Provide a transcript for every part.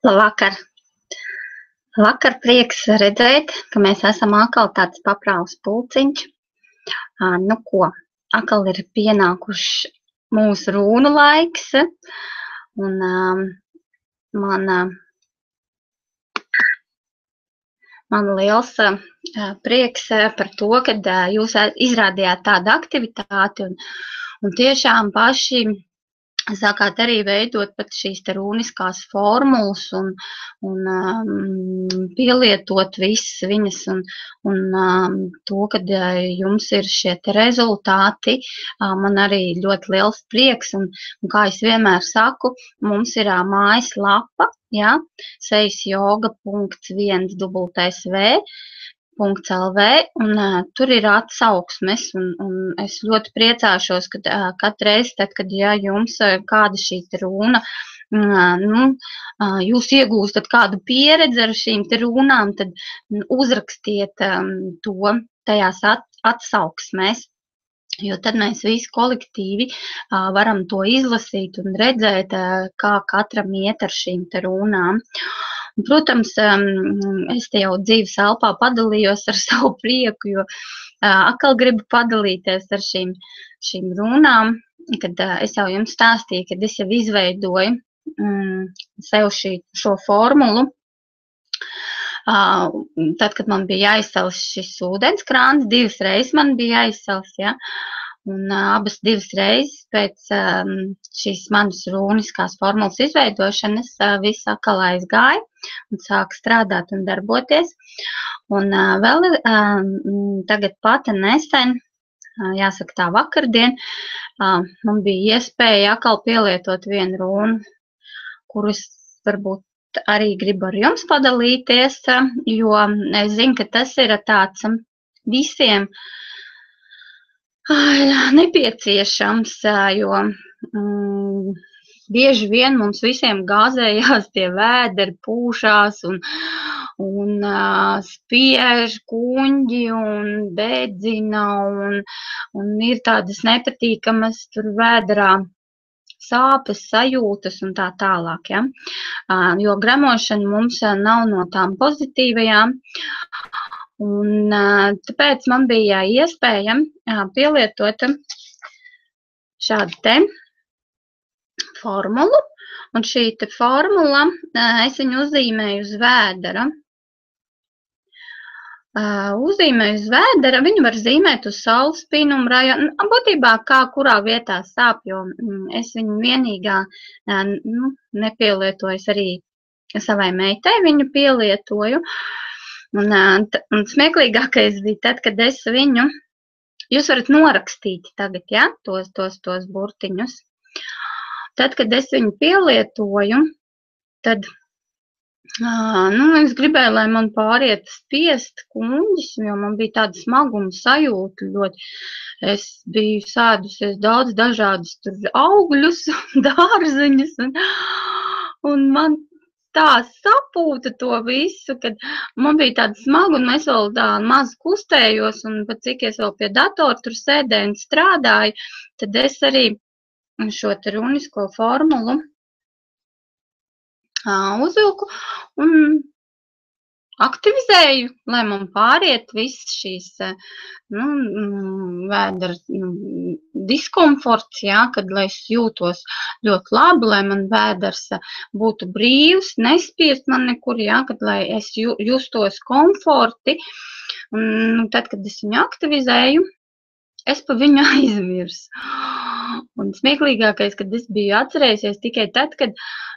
Labvakar! Vakar prieks redzēt, ka mēs esam atkal tāds paprāvs pulciņš. Nu ko, atkal ir pienākuši mūsu rūnu laiks, un man liels prieks par to, ka jūs izrādījāt tādu aktivitāti un tiešām paši sākāt arī veidot pat šīs te rūniskās formulas un pielietot visas viņas un to, kad jums ir šie te rezultāti, man arī ļoti liels prieks un kā es vienmēr saku, mums ir mājaslapa, ja, sejasjoga.1.lv, un tur ir atsauksmes, un es ļoti priecāšos, kad katru reizi, tad, kad ja jums kāda šī rūna, jūs iegūstat kādu pieredzi ar šīm te rūnām, tad uzrakstiet to tajās atsauksmēs, jo tad mēs visi kolektīvi varam to izlasīt un redzēt, kā katram iet ar šīm te rūnām. Protams, es te jau dzīves elpā padalījos ar savu prieku, jo atkal gribu padalīties ar šīm runām, kad es jau jums stāstīju, kad es jau izveidoju sev šo formulu. Tad, kad man bija jāizsals šis ūdenskrāns, 2 reizes man bija jāizsals, ja? Un abas 2 reizes pēc šīs manas rūniskās formulas izveidošanas viss atkal aizgāja un sāka strādāt un darboties. Un vēl tagad pati nesen, jāsaka tā vakardien, man bija iespēja atkal pielietot vienu rūnu, kuru es varbūt arī gribu ar jums padalīties, jo es zinu, ka tas ir tāds visiem nepieciešams, jo bieži vien mums visiem gāzējās tie vēderi, pūšās un spiež kuņģi un dedzina un ir tādas nepatīkamas tur vēderā sāpes, sajūtas un tā tālāk, ja? Jo gremošana mums nav no tām pozitīvajām. Un tāpēc man bija iespēja pielietot šādu te formulu, un šī te formula, es viņu uzzīmēju uz vēdera. Uzzīmēju uz vēdera, viņu var zīmēt uz saulespīnumu rajonu, būtībā kā kurā vietā sāp, jo es viņu vienīgā nepielietoju, es arī savai meitai viņu pielietoju. Un smieklīgākais bija tad, kad es viņu, jūs varat norakstīt tagad, ja, tos burtiņus. Tad, kad es viņu pielietoju, tad, es gribēju, lai man pāriet spiest kuņģis, jo man bija tāda smaguma sajūta ļoti. Es biju sēdusies daudz dažādus tur augļus, dārzeņus, un man tā sapūta to visu, kad man bija tāda smaga, un es vēl tā maz kustējos, un pat cik es vēl pie datora tur sēdēju un strādāju, tad es arī šo te runisko formulu uzvilku un aktivizēju, lai man pāriet viss šīs vēdera diskomforts, ja, kad lai es jūtos ļoti labi, lai man vēders būtu brīvs, nespiest man nekur, ja, kad lai es justos komforti. Un tad, kad es viņu aktivizēju, es pa viņu aizmirsu. Un smieklīgākais, kad es biju atcerējusies tikai tad, kad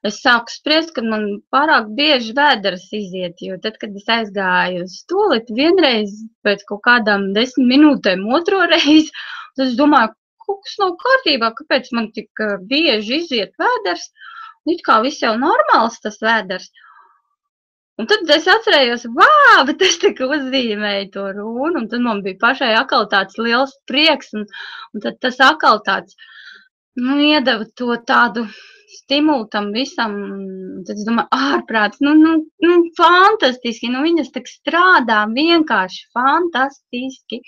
es sāku spriest, kad man pārāk bieži vēders iziet, jo tad, kad es aizgāju uz toleti vienreiz pēc kaut kādām 10 minūtēm otro reizi, tad es domāju, kaut kas nav kārtībā, kāpēc man tik bieži iziet vēders, un it kā viss jau normāls tas vēders. Un tad es atcerējos, bet es tik uzzīmēju to runu, un tad man bija pašai atkal tāds liels prieks, un tad tas atkal tāds, iedeva to tādu stimulu tam visam, tad es domāju, ārprāts, fantastiski, viņas tak strādā vienkārši fantastiski.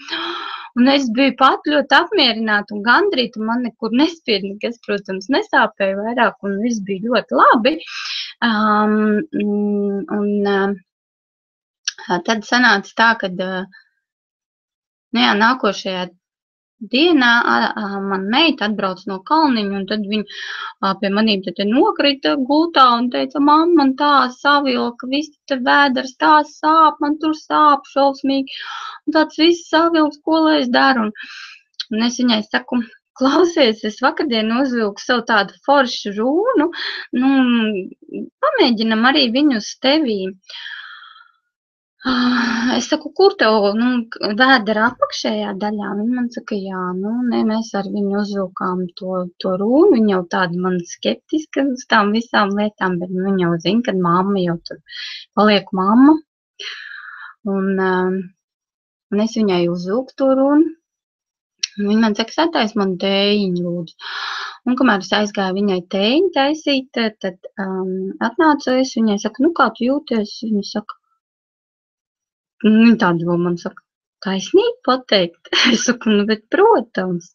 Un es biju pat ļoti apmierināta un gandrīta, un man nekur nespied, nekas, protams, nesāpēja vairāk, un viss bija ļoti labi. Tad sanāca tā, ka nākošajā dienā man meita atbrauc no Kalniņa, un tad viņa pie manīm te nokrita gultā un teica, mamma, man tā savilka, viss te vēders, tā sāp, man tur sāp šausmīgi, un tāds viss savilks, ko lai es daru. Un es viņai saku, klausies, es vakardien uzvilku savu tādu foršu rūnu, pamēģinam arī viņu uz tevī. Es saku, kur tev, vēdera apakšējā daļā? Viņa man saka, jā, mēs ar viņu uzvilkām to rūnu, viņa jau tāda man skeptiska uz tām visām lietām, bet viņa jau zina, ka mamma jau tur paliek mamma. Un es viņai uzvilku to rūnu. Viņa man saka, satais man tējiņu, lūdzu. Un kamēr es aizgāju viņai tējiņu taisīt, tad atnācu es viņai, saku, kā tu jūties? Viņa saka, viņa tāda vēl man saka, taisnīgi pateikt. Es saku, bet protams.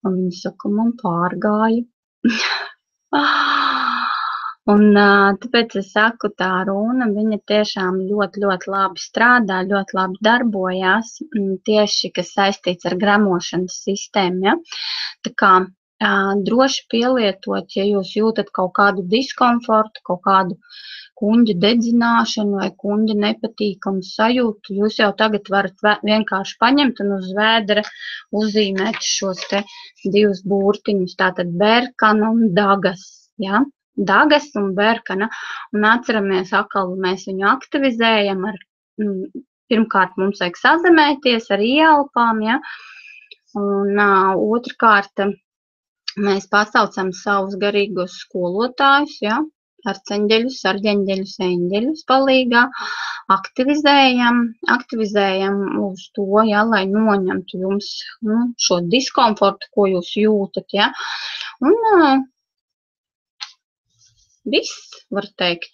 Un viņa saka, man pārgāja. Un tāpēc es saku, tā runa, viņa tiešām ļoti, ļoti labi strādā, ļoti labi darbojās, tieši, kas saistīts ar gremošanas sistēmu, ja. Tā kā droši pielietot, ja jūs jūtat kaut kādu diskomfortu, kaut kādu kuņģa dedzināšanu vai kuņģa nepatīkamu sajūtu, jūs jau tagad varat vienkārši paņemt un uz vēdera uzzīmēt šos te divus burtiņus, tātad berkana un dagas, ja. Dagas un berkana, un atceramies atkal, mēs viņu aktivizējam pirmkārt mums vajag sazemēties ar ieelpām, ja, un otrkārt mēs pasaucam savus garīgos skolotājus, ja, arceņģeļus, arģeņģeļus, eņģeļus palīgā, aktivizējam uz to, ja, lai noņemtu jums šo diskomfortu, ko jūs jūtat, ja, un viss, var teikt,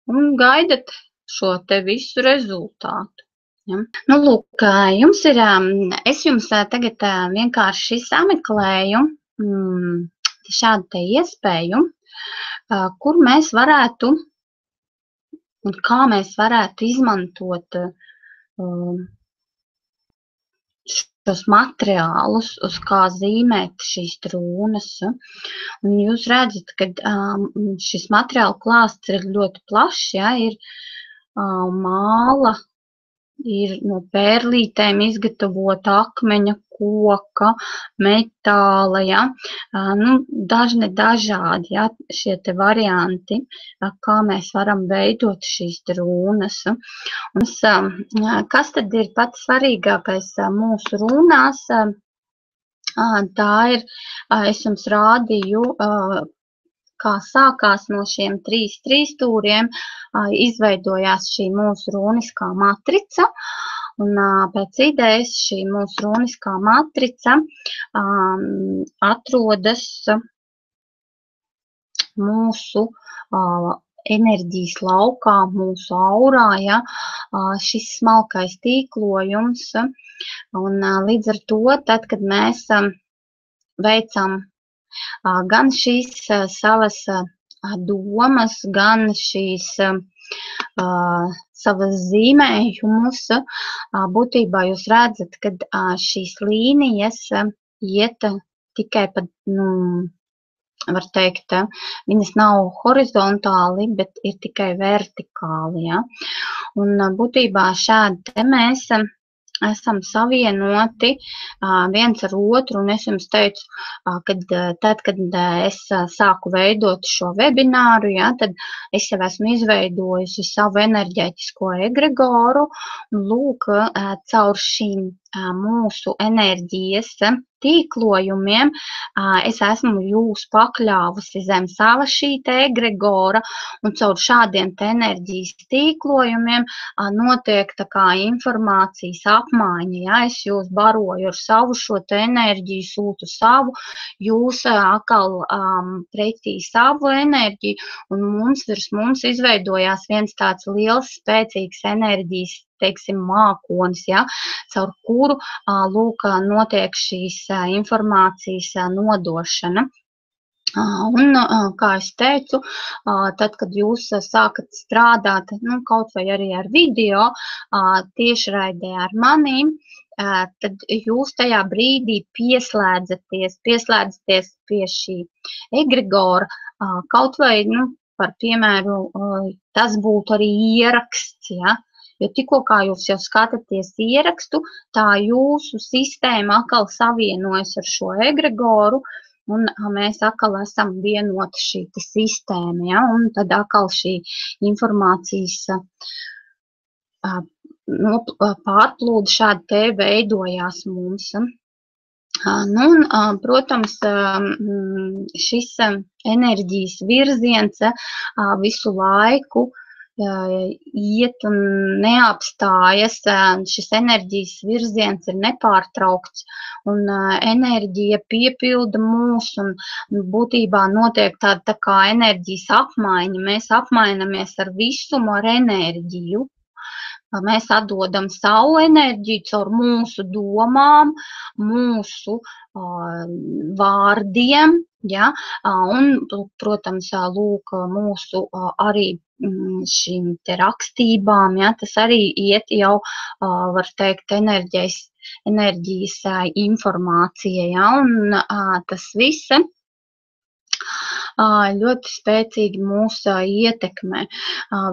un gaidat šo te visu rezultātu. Ja. Lūk, jums ir, es jums tagad vienkārši sameklēju šādu te iespēju, kur mēs varētu un kā mēs varētu izmantot šos materiālus, uz kā zīmēt šīs runas. Un jūs redzat, ka šis materiālu klāsts ir ļoti plašs, ja, ir māla, ir no pērlītēm izgatavota akmeņa, koka, metāla, ja, dažādi, ja, šie te varianti, kā mēs varam veidot šīs runas. Un kas tad ir pats svarīgākais mūsu runās? Tā ir, es jums rādīju, kā sākās no šiem 3 stūriem, izveidojās šī mūsu runiskā matrica. Un pēc idejas šī mūsu runiskā matrica atrodas mūsu enerģijas laukā, mūsu aurā, ja, šis smalkais tīklojums. Un līdz ar to, tad, kad mēs veicam gan šīs savas domas, gan šīs savas zīmējumus, būtībā jūs redzat, ka šīs līnijas iet tikai pa, var teikt, viņas nav horizontāli, bet ir tikai vertikāli, ja. Un būtībā šādi te mēs esam savienoti viens ar otru, un es jums teicu, tad, kad es sāku veidot šo webināru, ja, tad es jau esmu izveidojusi savu enerģētisko egregoru, un lūk, caur šīm mūsu enerģijas tīklojumiem es esmu jūs pakļāvusi zem sava šī te egregora, un caur šādiem te enerģijas tīklojumiem notiek tā kā informācijas apmaiņa, ja, es jūs baroju ar savu šo te enerģiju, sūtu savu, jūs atkal pretī savu enerģiju, un virs mums izveidojās viens tāds liels, spēcīgs enerģijas, teiksim, mākonis, ja, caur kuru, lūk, notiek šīs informācijas nodošana. Un, kā es teicu, tad, kad jūs sākat strādāt, kaut vai arī ar video, tiešraidē ar manīm, tad jūs tajā brīdī pieslēdzaties pie šī egregora, kaut vai, par piemēru, tas būtu arī ieraksts, ja? Jo tikko kā jūs jau skatāties ierakstu, tā jūsu sistēma atkal savienojas ar šo egregoru, un mēs atkal esam vienota šī sistēma, ja? Un tad atkal šī informācijas pārplūde šādi te veidojās mums. Protams, šis enerģijas virziens visu laiku iet un neapstājas, šis enerģijas virziens ir nepārtraukts, un enerģija piepilda mūs, un būtībā notiek tāda tā kā enerģijas apmaiņa. Mēs apmainamies ar visumu, ar enerģiju. Mēs atdodam savu enerģiju caur mūsu domām, mūsu vārdiem, ja? Un, protams, lūk, mūsu arī šīm te rakstībām, ja? Tas arī iet jau, var teikt, enerģijas informācija, ja? Un tas viss ļoti spēcīgi mūs ietekmē.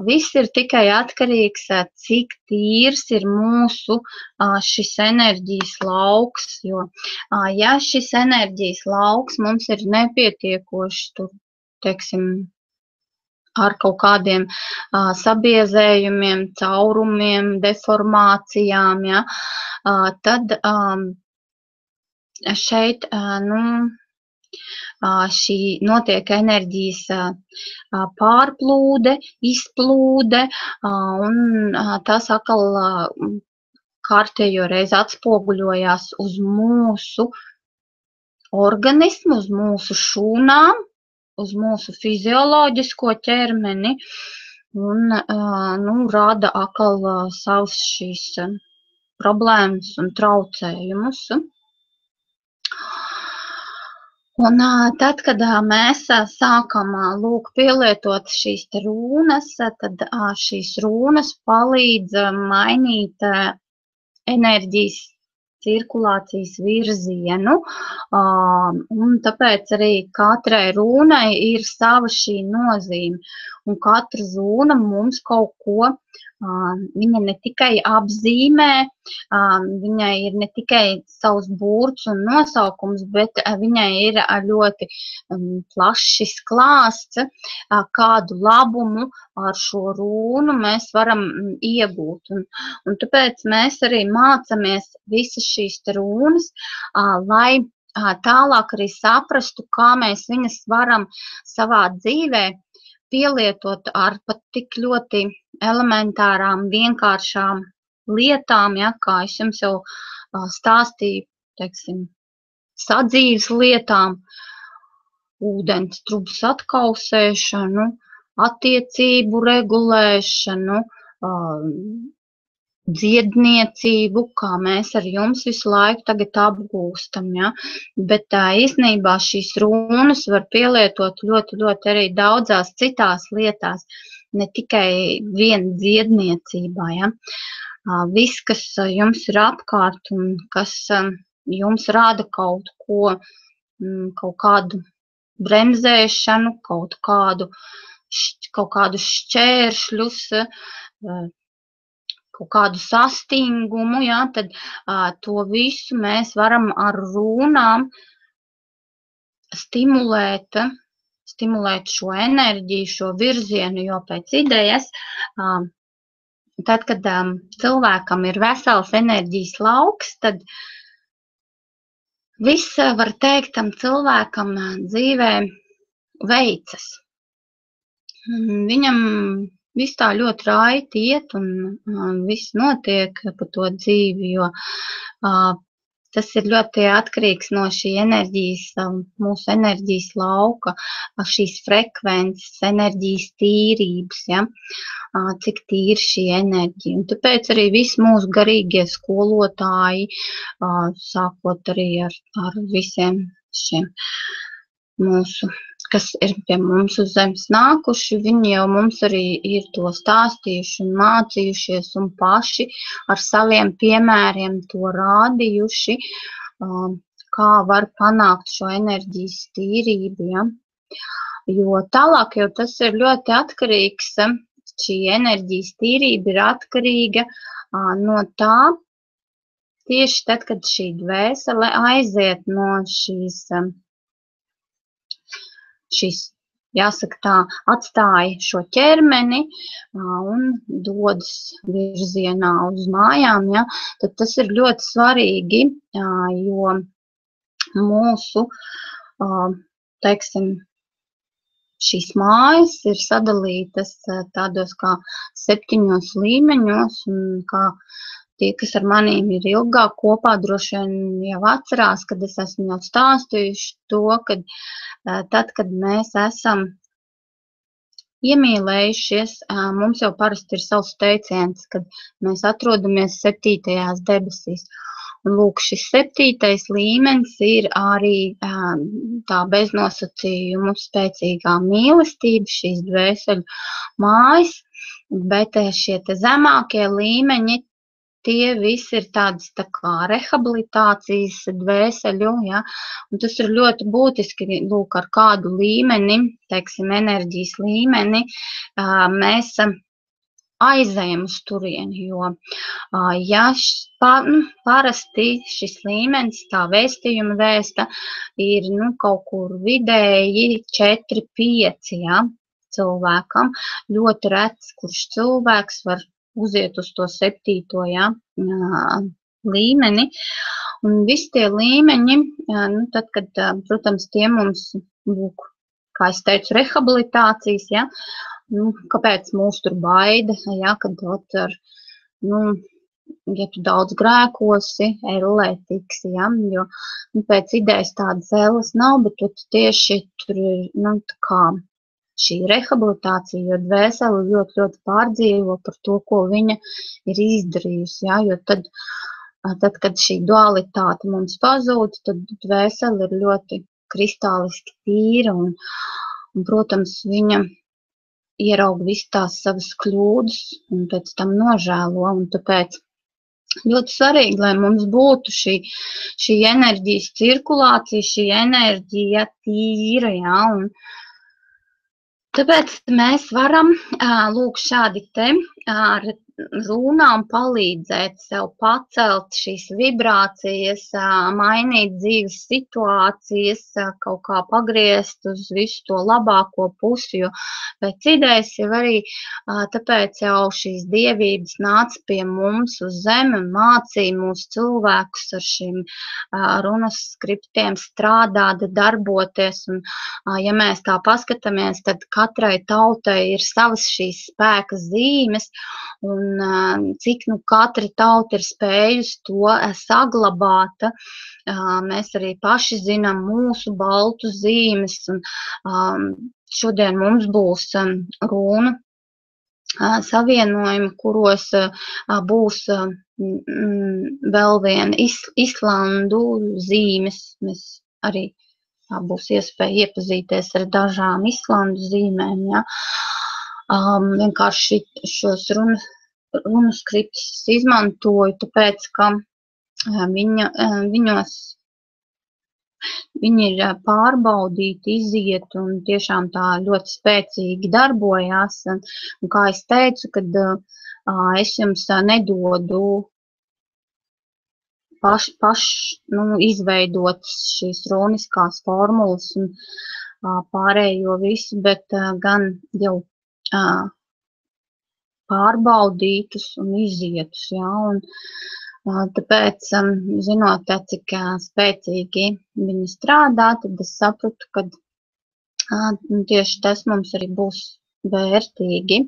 Viss ir tikai atkarīgs, cik tīrs ir mūsu šis enerģijas lauks, jo, ja šis enerģijas lauks mums ir nepietiekoši, tur, teiksim, ar kaut kādiem sabiezējumiem, caurumiem, deformācijām, ja, tad šeit, šī notiek enerģijas pārplūde, izplūde, un tas atkal kārtējo reizi atspoguļojās uz mūsu organismu, uz mūsu šūnām, uz mūsu fizioloģisko ķermeni, un rada atkal savas šīs problēmas un traucējumus. Un tad, kad mēs sākam lūk pielietot šīs te rūnas, tad šīs rūnas palīdz mainīt enerģijas cirkulācijas virzienu, un tāpēc arī katrai rūnai ir sava šī nozīme, un katra rūna mums kaut ko, viņa ne tikai apzīmē, viņai ir ne tikai savs burts un nosaukums, bet viņai ir ļoti plašs klāsts, kādu labumu ar šo rūnu mēs varam iegūt. Un tāpēc mēs arī mācamies visas šīs rūnas, lai tālāk arī saprastu, kā mēs viņas varam savā dzīvē pielietot ar pat tik ļoti elementārām, vienkāršām lietām, ja, kā es jums jau stāstīju, teiksim, sadzīves lietām, ūdens trubas atkausēšanu, attiecību regulēšanu, dziedniecību, kā mēs ar jums visu laiku tagad apgūstam, ja? Bet īstenībā šīs runas var pielietot ļoti, ļoti arī daudzās citās lietās, ne tikai vien dziedniecībā, ja? Viss, kas jums ir apkārt un kas jums rāda kaut ko, kaut kādu bremzēšanu, kaut kādus šķēršļus, kaut kādu sastingumu, ja, tad to visu mēs varam ar rūnām stimulēt šo enerģiju, šo virzienu, jo pēc idejas, tad, kad cilvēkam ir vesels enerģijas lauks, tad viss, var teikt, tam cilvēkam dzīvē veicas. Viņam viss tā ļoti raiti iet un viss notiek pa to dzīvi, jo tas ir ļoti atkarīgs no šī enerģijas, mūsu enerģijas lauka, šīs frekvences, enerģijas tīrības, ja? Cik tīra šī enerģija. Un tāpēc arī visi mūsu garīgie skolotāji, sākot arī ar visiem šiem mūsu, kas ir pie mums uz zemes nākuši, viņi jau mums arī ir to stāstījuši un mācījušies un paši ar saviem piemēriem to rādījuši, kā var panākt šo enerģijas tīrību, ja? Jo tālāk jau tas ir ļoti atkarīgs, šī enerģijas tīrība ir atkarīga no tā, tieši tad, kad šī dvēsele aiziet no šīs, jāsaka tā, atstāja šo ķermeni un dodas virzienā uz mājām, ja, tad tas ir ļoti svarīgi, jo mūsu, teiksim, šīs mājas ir sadalītas tādos kā 7 līmeņos, un kā tie, kas ar manīm ir ilgāk kopā, droši vien jau atcerās, kad es esmu jau stāstījuši to, kad tad, kad mēs esam iemīlējušies, mums jau parasti ir savs teiciens, kad mēs atrodamies 7. debesīs. Un lūk, šis 7. līmenis ir arī tā beznosacījumu spēcīgā mīlestība, šīs dvēseļu mājas, bet šie te zemākie līmeņi, tie visi ir tādas tā kā rehabilitācijas dvēseļu, ja, un tas ir ļoti būtiski, lūk, ar kādu līmeni, teiksim, enerģijas līmeni, mēs aizējam uz turieni, jo, ja parasti šis līmenis, tā vēstījuma vēsta, ir, kaut kur vidēji 4-5, ja, cilvēkam, ļoti rets, kurš cilvēks var uziet uz to 7. Ja, līmeni. Un visi tie līmeņi, tad, kad, protams, tie mums, lūk, kā es teicu, rehabilitācijas, ja, kāpēc mūs tur baida, ja, kad ja tu daudz grēkosi, ellē tiksi, ja, jo pēc idejas tādas elles nav, bet tu tieši tur ir, tā kā šī rehabilitācija, jo dvēsele ļoti, ļoti pārdzīvo par to, ko viņa ir izdarījusi, ja, jo tad, kad šī dualitāte mums pazūd, tad dvēsele ir ļoti kristāliski tīra un, protams, viņa ieraug visu tās savas kļūdas un pēc tam nožēlo, un tāpēc ļoti svarīgi, lai mums būtu šī enerģijas cirkulācija, šī enerģija tīra, ja, un tāpēc mēs varam, lūk, šādi te ar runām palīdzēt sev pacelt šīs vibrācijas, mainīt dzīves situācijas, kaut kā pagriezt uz visu to labāko pusi, jo pēc idejas jau arī tāpēc jau šīs dievības nāca pie mums uz zemi un mācīja mūsu cilvēkus ar šīm runas skriptiem strādāt, darboties, un ja mēs tā paskatāmies, tad katrai tautai ir savas šīs spēka zīmes, un cik katra tauta ir spējusi to saglabāt. Mēs arī paši zinām mūsu baltu zīmes, un šodien mums būs runu savienojumi, kuros būs vēl viena Islandu zīmes. Mēs arī būs iespēja iepazīties ar dažām Islandu zīmēm. Ja. Vienkārši šos runu skriptus izmantoju, tāpēc, ka viņi ir pārbaudīti, iziet un tiešām tā ļoti spēcīgi darbojās. Un kā es teicu, kad es jums nedodu izveidot šīs runiskās formulas un pārējo visu, bet gan jau pārbaudītus un izietus, ja, un tāpēc, zinot, cik spēcīgi viņi strādā, tad es sapratu, ka tieši tas mums arī būs vērtīgi.